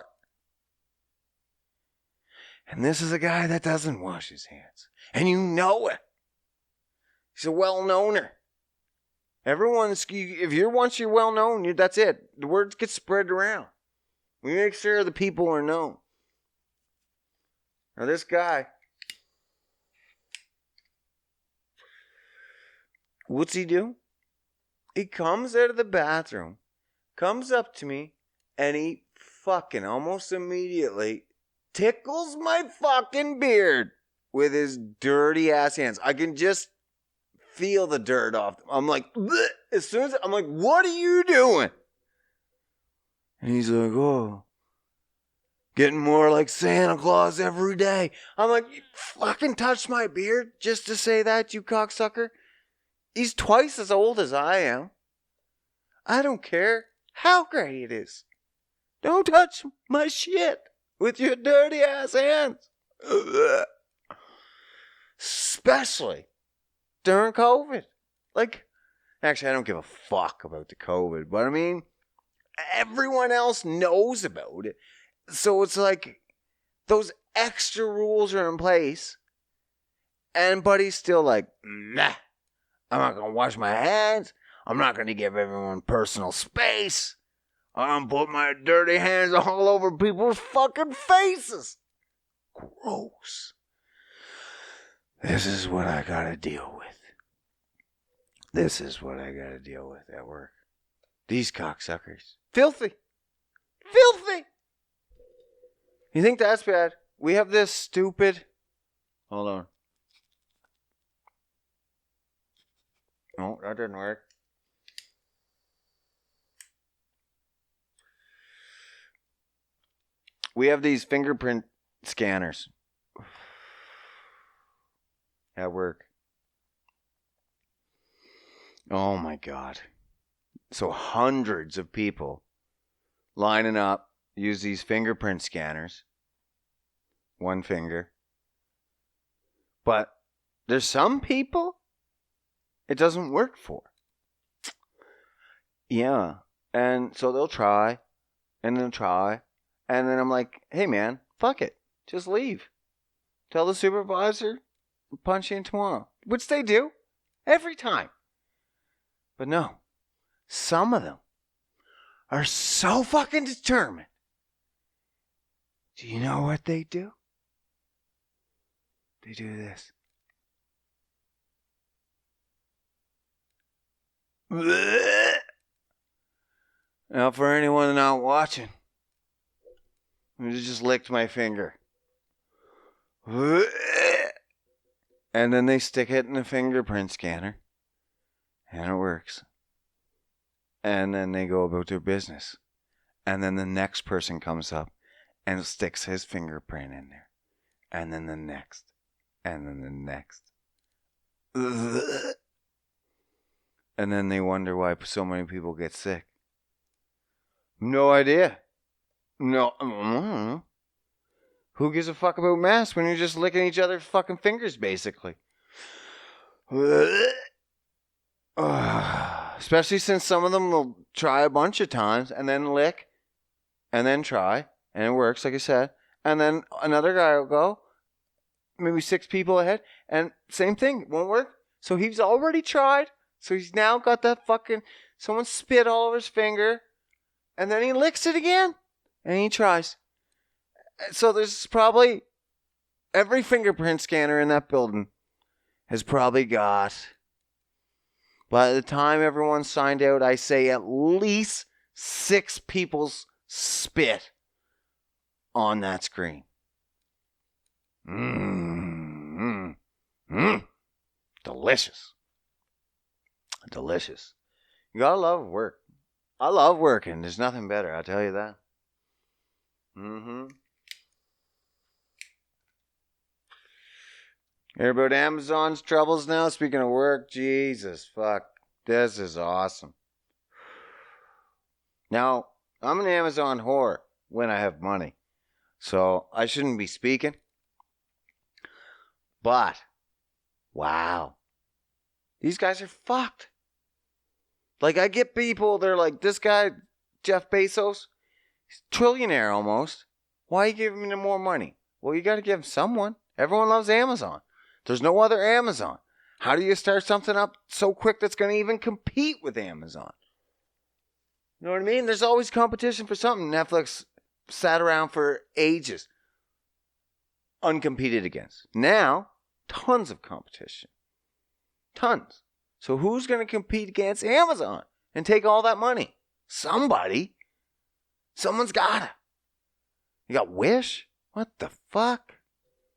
And this is a guy that doesn't wash his hands. And you know it. He's a well-knower. If you're well known, that's it. The word gets spread around. We make sure the people are known. Now this guy, what's he do? He comes out of the bathroom, comes up to me, and he fucking almost immediately tickles my fucking beard with his dirty ass hands. I can just feel the dirt off them. I'm like, bleh. As soon as I'm like, what are you doing? And he's like, oh, getting more like Santa Claus every day. I'm like, you fucking touched my beard just to say that, you cocksucker? He's twice as old as I am. I don't care how great it is. Don't touch my shit with your dirty ass hands. Especially during COVID. Like, actually, I don't give a fuck about the COVID, but I mean, everyone else knows about it. So it's like those extra rules are in place, but he's still like, nah, I'm not going to wash my hands. I'm not going to give everyone personal space. I'm putting my dirty hands all over people's fucking faces. Gross. This is what I got to deal with. This is what I got to deal with at work. These cocksuckers. Filthy. Filthy. You think that's bad? We have this stupid... Hold on. No, that didn't work. We have these fingerprint scanners at work. Oh my God. So hundreds of people lining up, use these fingerprint scanners. One finger. But there's some people it doesn't work for. Yeah. And so they'll try, and they'll try. And then I'm like, hey man, fuck it. Just leave. Tell the supervisor, punch you in tomorrow. Which they do. Every time. But no. Some of them are so fucking determined. Do you know what they do? They do this. Now for anyone not watching, I just licked my finger. And then they stick it in the fingerprint scanner. And it works. And then they go about their business. And then the next person comes up and sticks his fingerprint in there. And then the next. And then the next. And then they wonder why so many people get sick. No idea. No. Who gives a fuck about masks when you're just licking each other's fucking fingers, basically? Especially since some of them will try a bunch of times and then lick and then try. And it works, like I said. And then another guy will go, maybe 6 people ahead, and same thing, it won't work. So he's already tried. So he's now got that fucking, someone spit all over his finger, and then he licks it again, and he tries. So there's probably, every fingerprint scanner in that building has probably got, by the time everyone's signed out, I say at least 6 people's spit on that screen. Delicious. Delicious. You gotta love work. I love working. There's nothing better, I'll tell you that. Hear about Amazon's troubles now? Speaking of work, Jesus, fuck. This is awesome. Now, I'm an Amazon whore when I have money. So, I shouldn't be speaking. But, wow. These guys are fucked. Like, I get people, they're like, this guy, Jeff Bezos, he's a trillionaire almost. Why are you giving him more money? Well, you gotta give him someone. Everyone loves Amazon. There's no other Amazon. How do you start something up so quick that's going to even compete with Amazon? You know what I mean? There's always competition for something. Netflix sat around for ages, uncompeted against. Now, tons of competition. Tons. So who's going to compete against Amazon and take all that money? Somebody. Someone's gotta. You got Wish? What the fuck?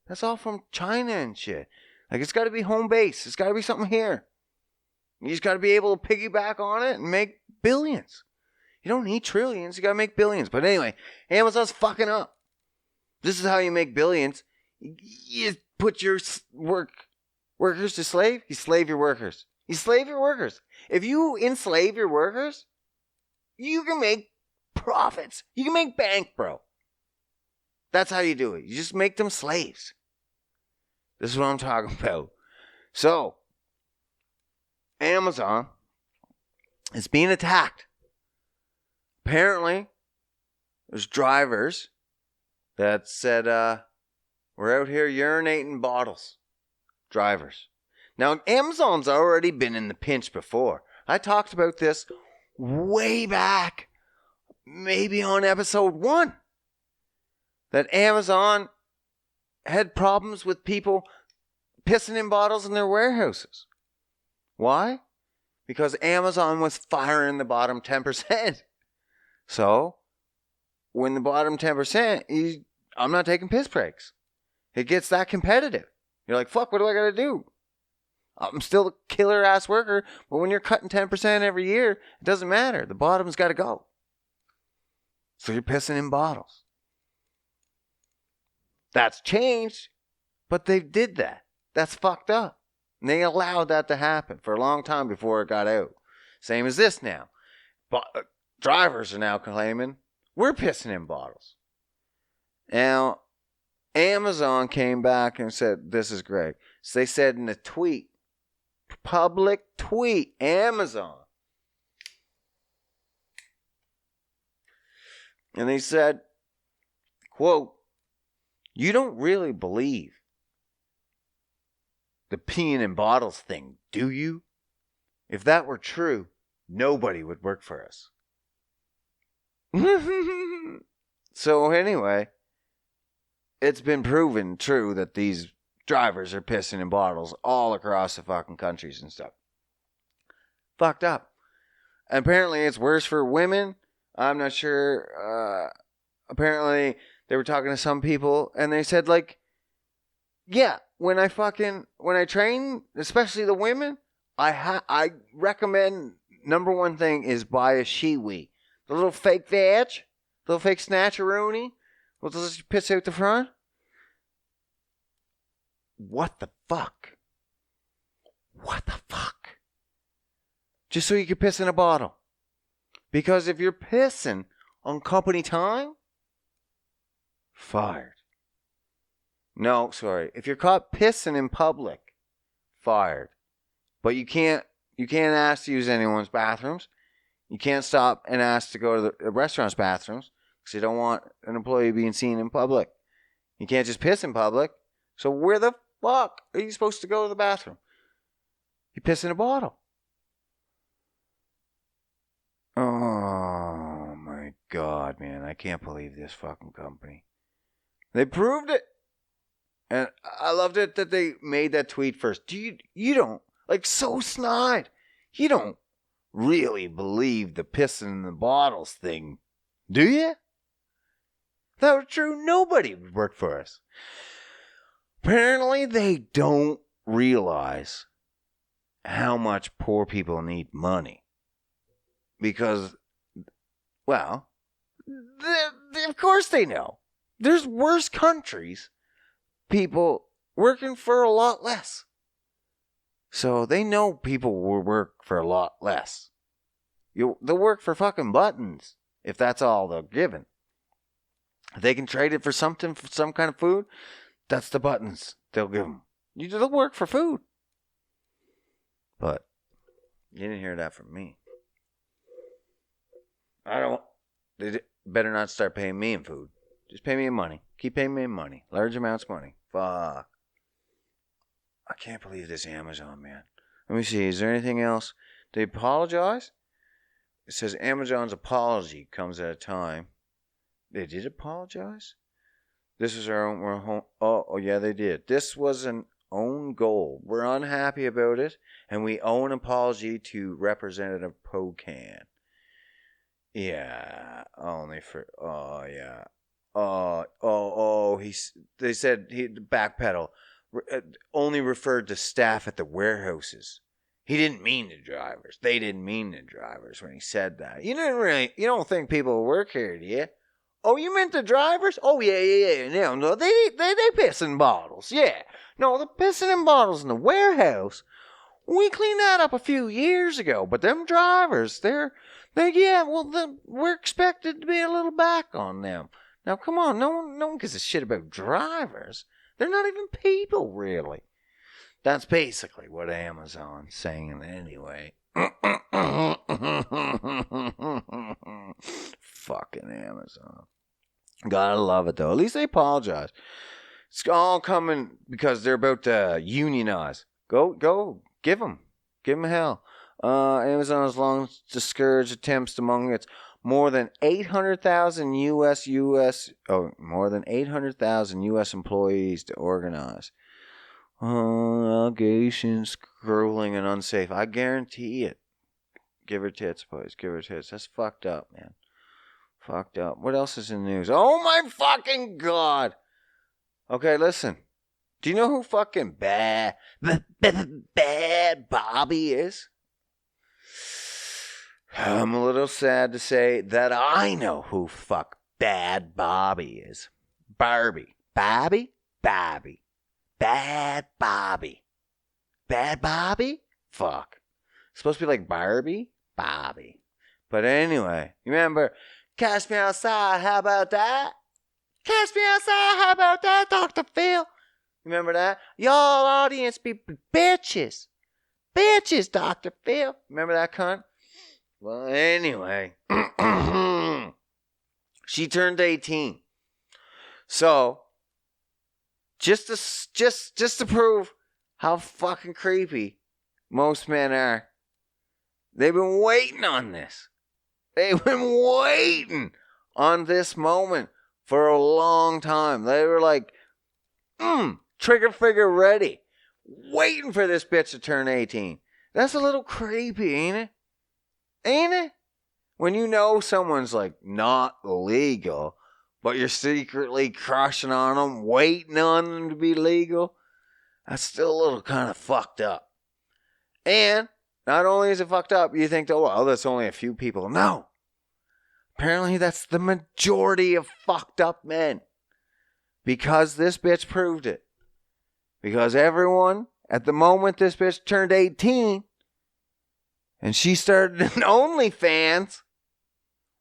That's all from China and shit. Like, it's got to be home base. It's got to be something here. You just got to be able to piggyback on it and make billions. You don't need trillions. You got to make billions. But anyway, Amazon's fucking up. This is how you make billions. You put your workers to slave. You slave your workers. You slave your workers. If you enslave your workers, you can make profits. You can make bank, bro. That's how you do it. You just make them slaves. This is what I'm talking about. So, Amazon is being attacked. Apparently, there's drivers that said, we're out here urinating bottles. Drivers. Now, Amazon's already been in the pinch before. I talked about this way back, maybe on episode 1, that Amazon had problems with people pissing in bottles in their warehouses. Why? Because Amazon was firing the bottom 10%. So, when the bottom 10%, I'm not taking piss breaks. It gets that competitive. You're like, fuck, what do I got to do? I'm still a killer ass worker, but when you're cutting 10% every year, it doesn't matter. The bottom's got to go. So you're pissing in bottles. That's changed, but they did that. That's fucked up. And they allowed that to happen for a long time before it got out. Same as this now. But drivers are now claiming we're pissing in bottles. Now, Amazon came back and said, this is great. So they said in a tweet, public tweet, Amazon. And they said, quote, you don't really believe the peeing in bottles thing, do you? If that were true, nobody would work for us. So anyway, it's been proven true that these drivers are pissing in bottles all across the fucking countries and stuff. Fucked up. And apparently it's worse for women. I'm not sure. Apparently they were talking to some people and they said, like, yeah, when I train, especially the women, I recommend number one thing is buy a Shewee. The little fake vag, little fake snatcheroonie. We'll just piss out the front. What the fuck? What the fuck? Just so you can piss in a bottle. Because if you're pissing on company time, fired. No, sorry. If you're caught pissing in public, fired. But you can't ask to use anyone's bathrooms. You can't stop and ask to go to the restaurant's bathrooms because you don't want an employee being seen in public. You can't just piss in public. So where the fuck are you supposed to go to the bathroom? You piss in a bottle. Oh my God, man. I can't believe this fucking company. They proved it. And I loved it that they made that tweet first. You don't, like, so snide. You don't really believe the pissing in the bottles thing, do you? If that were true, nobody would work for us. Apparently, they don't realize how much poor people need money. Because, well, of course they know. There's worse countries, people working for a lot less. So they know people will work for a lot less. They'll work for fucking buttons if that's all they're given. If they can trade it for something, for some kind of food, that's the buttons they'll give them. They'll work for food. But you didn't hear that from me. They better not start paying me in food. Just pay me in money. Keep paying me in money. Large amounts of money. Fuck. I can't believe this Amazon, man. Let me see. Is there anything else? They apologize? It says Amazon's apology comes at a time. They did apologize? This was our own. Oh, yeah, they did. This was an own goal. We're unhappy about it, and we owe an apology to Representative Pocan. Yeah, only for. Oh, yeah. They said he backpedal. Only referred to staff at the warehouses. He didn't mean the drivers. They didn't mean the drivers when he said that. You don't think people work here, do you? Oh, you meant the drivers? Oh, yeah. No, they piss in bottles. Yeah. No, they're pissing in bottles in the warehouse. We cleaned that up a few years ago. But them drivers, we're expected to be a little back on them. Now, come on, no one gives a shit about drivers. They're not even people, really. That's basically what Amazon's saying anyway. Fucking Amazon. Gotta love it, though. At least they apologize. It's all coming because they're about to unionize. Go, give them hell. Amazon has long discouraged attempts among its more than 800,000 U.S. employees to organize. Allegations, grueling and unsafe. I guarantee it. Give her tits, boys. Give her tits. That's fucked up, man. Fucked up. What else is in the news? Oh my fucking god! Okay, listen. Do you know who fucking Bad Bobby is? I'm a little sad to say that I know who fuck Bad Bobby is. Barbie. Bobby? Bobby. Bad Bobby. Bad Bobby? Fuck. It's supposed to be like Barbie? Bobby. But anyway, you remember, Catch Me Outside, how about that? Catch Me Outside, how about that, Dr. Phil? Remember that? Y'all audience be bitches. Bitches, Dr. Phil. Remember that cunt? Well, anyway. She turned 18. So, just to prove how fucking creepy most men are, they've been waiting on this. They've been waiting on this moment for a long time. They were like, trigger figure ready. Waiting for this bitch to turn 18. That's a little creepy, ain't it? Ain't it? When you know someone's like not legal, but you're secretly crushing on them, waiting on them to be legal, that's still a little kind of fucked up. And not only is it fucked up, you think, oh, well, that's only a few people. No. Apparently that's the majority of fucked up men. Because this bitch proved it. Because everyone, at the moment this bitch turned 18, and she started an OnlyFans,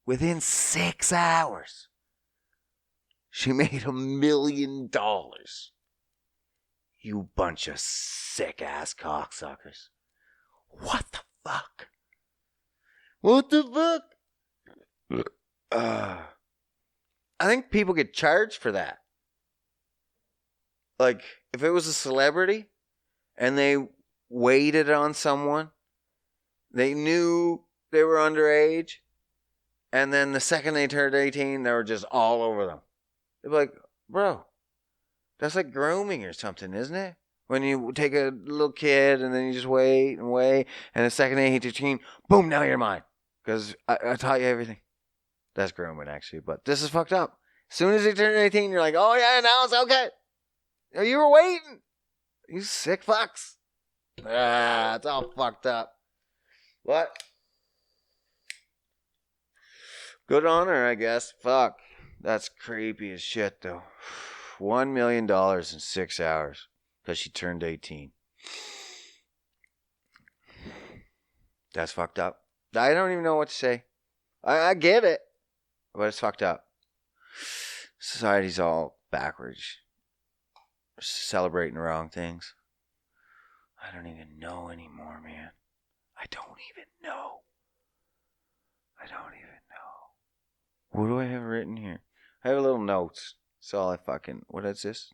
within 6 hours, she made $1 million. You bunch of sick-ass cocksuckers. What the fuck? What the fuck? I think people get charged for that. Like, if it was a celebrity and they waited on someone, they knew they were underage, and then the second they turned 18, they were just all over them. They'd be like, bro, that's like grooming or something, isn't it? When you take a little kid and then you just wait, and the second they hit 18, boom, now you're mine. Because I taught you everything. That's grooming, actually, but this is fucked up. As soon as they turn 18, you're like, oh yeah, now it's okay. You were waiting. You sick fucks. It's all fucked up. What? Good on her, I guess. Fuck. That's creepy as shit, though. $1 million in 6 hours. Because she turned 18. That's fucked up. I don't even know what to say. I get it. But it's fucked up. Society's all backwards. Celebrating the wrong things. I don't even know anymore, man. I don't even know. What do I have written here? I have a little notes. That's all I fucking... What is this?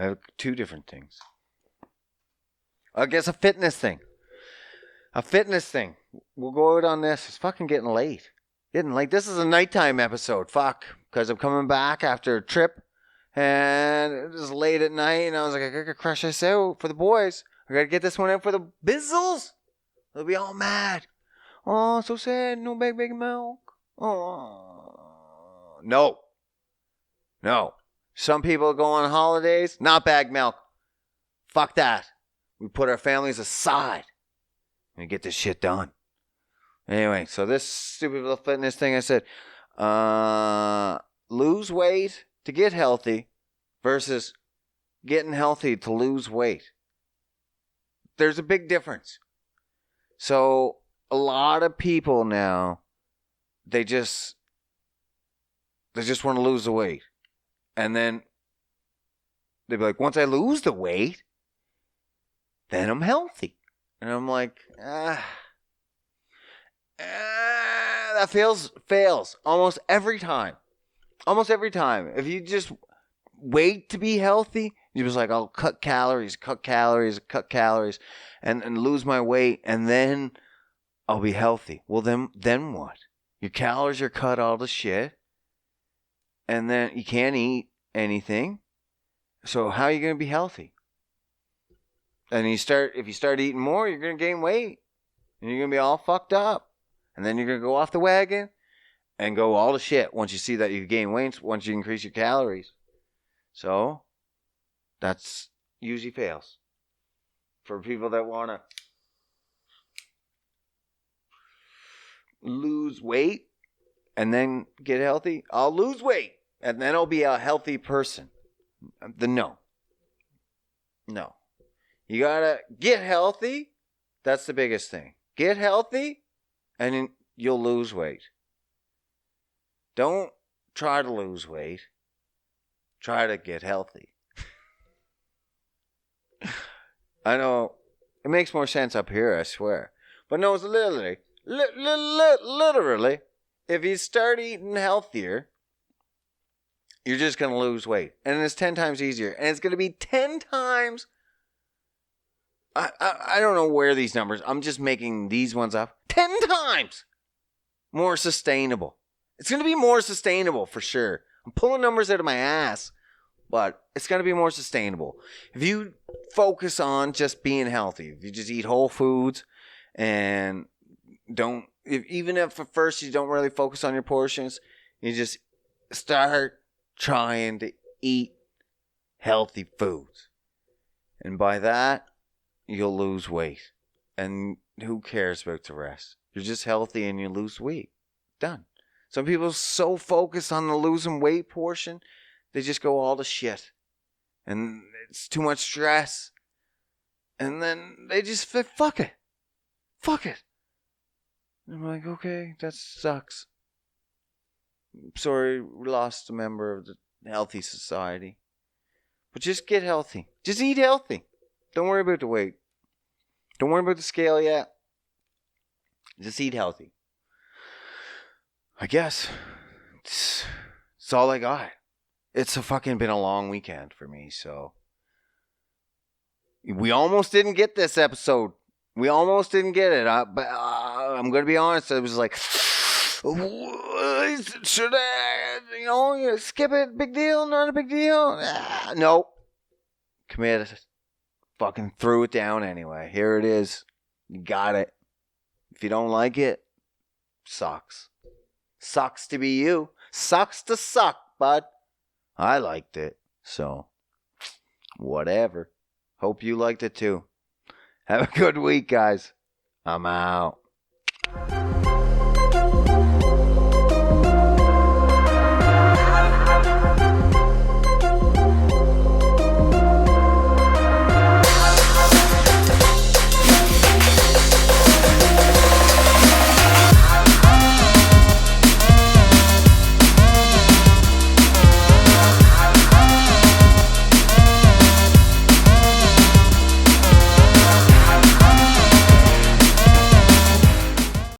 I have 2 different things. I guess a fitness thing. We'll go out on this. It's fucking getting late. This is a nighttime episode. Fuck. Because I'm coming back after a trip. And it was late at night. And I was like, I gotta crush this out for the boys. I gotta get this one out for the bizzles. They'll be all mad. Oh, so sad. No bag milk. Oh. No. Some people go on holidays. Not bag milk. Fuck that. We put our families aside. And get this shit done. Anyway, so this stupid little fitness thing I said, lose weight to get healthy versus getting healthy to lose weight. There's a big difference. So a lot of people now, they just want to lose the weight. And then they'd be like, once I lose the weight, then I'm healthy. And I'm like, that fails almost every time. If you just wait to be healthy, you're just like, I'll cut calories, and lose my weight, and then I'll be healthy. Well, then what? Your calories are cut all to shit, and then you can't eat anything. So how are you going to be healthy? And if you start eating more, you're going to gain weight. And you're going to be all fucked up. And then you're going to go off the wagon and go all to shit once you see that you gain weight, once you increase your calories. So, that's usually fails. For people that want to lose weight and then get healthy, I'll lose weight and then I'll be a healthy person. No. You gotta get healthy. That's the biggest thing. Get healthy, and then you'll lose weight. Don't try to lose weight. Try to get healthy. I know it makes more sense up here, I swear. But no, it's literally, if you start eating healthier, you're just going to lose weight. And it's 10 times easier. And it's going to be 10 times... I don't know where these numbers... I'm just making these ones up. 10 times more sustainable. It's going to be more sustainable for sure. I'm pulling numbers out of my ass. But it's going to be more sustainable. If you focus on just being healthy. If you just eat whole foods. And even if at first you don't really focus on your portions. You just start trying to eat healthy foods. And by that, you'll lose weight. And who cares about the rest? You're just healthy and you lose weight. Done. Some people are so focused on the losing weight portion, they just go all to shit. And it's too much stress. And then they just say, fuck it. And I'm like, okay, that sucks. Sorry, we lost a member of the healthy society. But just get healthy. Just eat healthy. Don't worry about the weight. Don't worry about the scale yet. Just eat healthy. I guess it's all I got. It's been a long weekend for me, so. We almost didn't get this episode. We almost didn't get it. But I'm going to be honest. I was like, should I, skip it? Big deal? Not a big deal? Nope. Committed. Fucking threw it down anyway. Here it is. You got it. If you don't like it, sucks. Sucks to be you. Sucks to suck, bud. I liked it. So, whatever. Hope you liked it too. Have a good week, guys. I'm out.